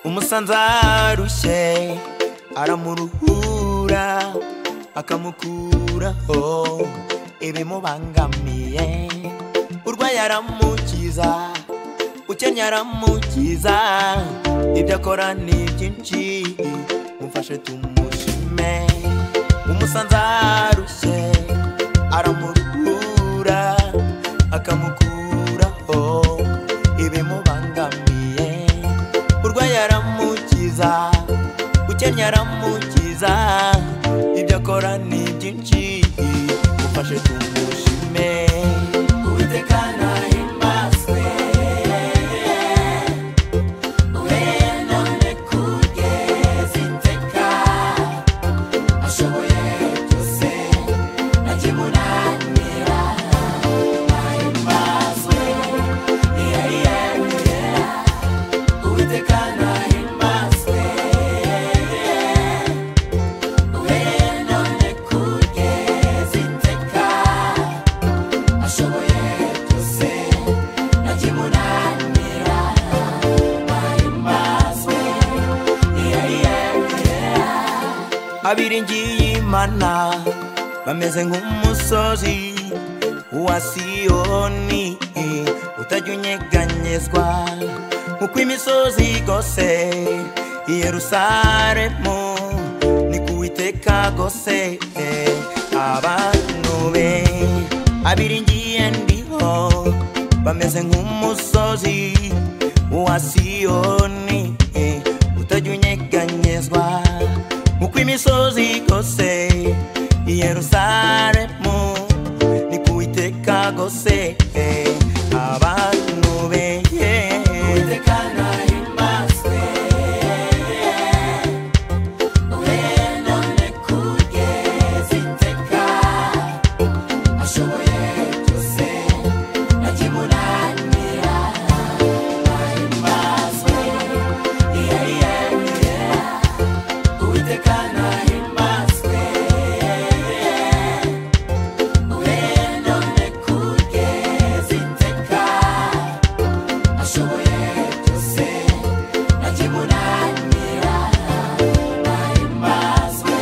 umusanza arushye aramuruhura akamukuraho ibimubangamiye, urwaye aramukiza, ukennye aramukiza, ibyo akora ni byinshi, mufashe tumushime. umusanza arushye aramuruhura akamukuraho ibimubangamiye, urwaye aramukiza, ukennye aramukiza, ibyo akora ni byinshi, mufashe tumushime. Uwiteka nahimbazwe, none kugeza iteka, ashoboye byose ntakimunanira. Nahimbazwe, Uwiteka nahimbazwe, none kugeza iteka, ashoboye byose ntakimunanira. Nahimbazwe, abiringiye Imana bameze nk'umusozi wa Siyoni utajya unyeganyezwa, kuko imisozi igose i Yerusalemu ni ku Uwiteka gose. abantu be abiringiye ndiho bameze nk'umusozi wa Siyoni utajya unyeganyezwa, kuko imisozi igose i Yerusalemu ni ku Uwiteka gose. abantu be Uwiteka nahimbazwe, none kugeza iteka, ashoboye byose ntakimunanira. Nahimbazwe, Uwiteka nahimbazwe, none kugeza iteka, ashoboye byose ntakimunanira. Nahimbazwe,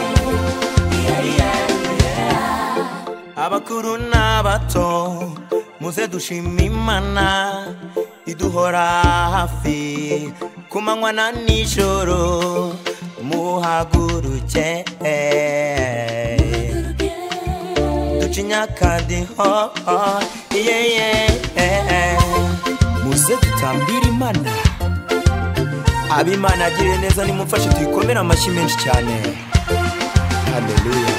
abakuru n'abato muze dushima Imana iduhora hafi ku manywa na nijoro, muhaguruke ducinya akadiho, muze dutambire Imana. ab'Imana agiriye neza nimumfashe tuyikomere amashyi menshi cyane. Haleluya.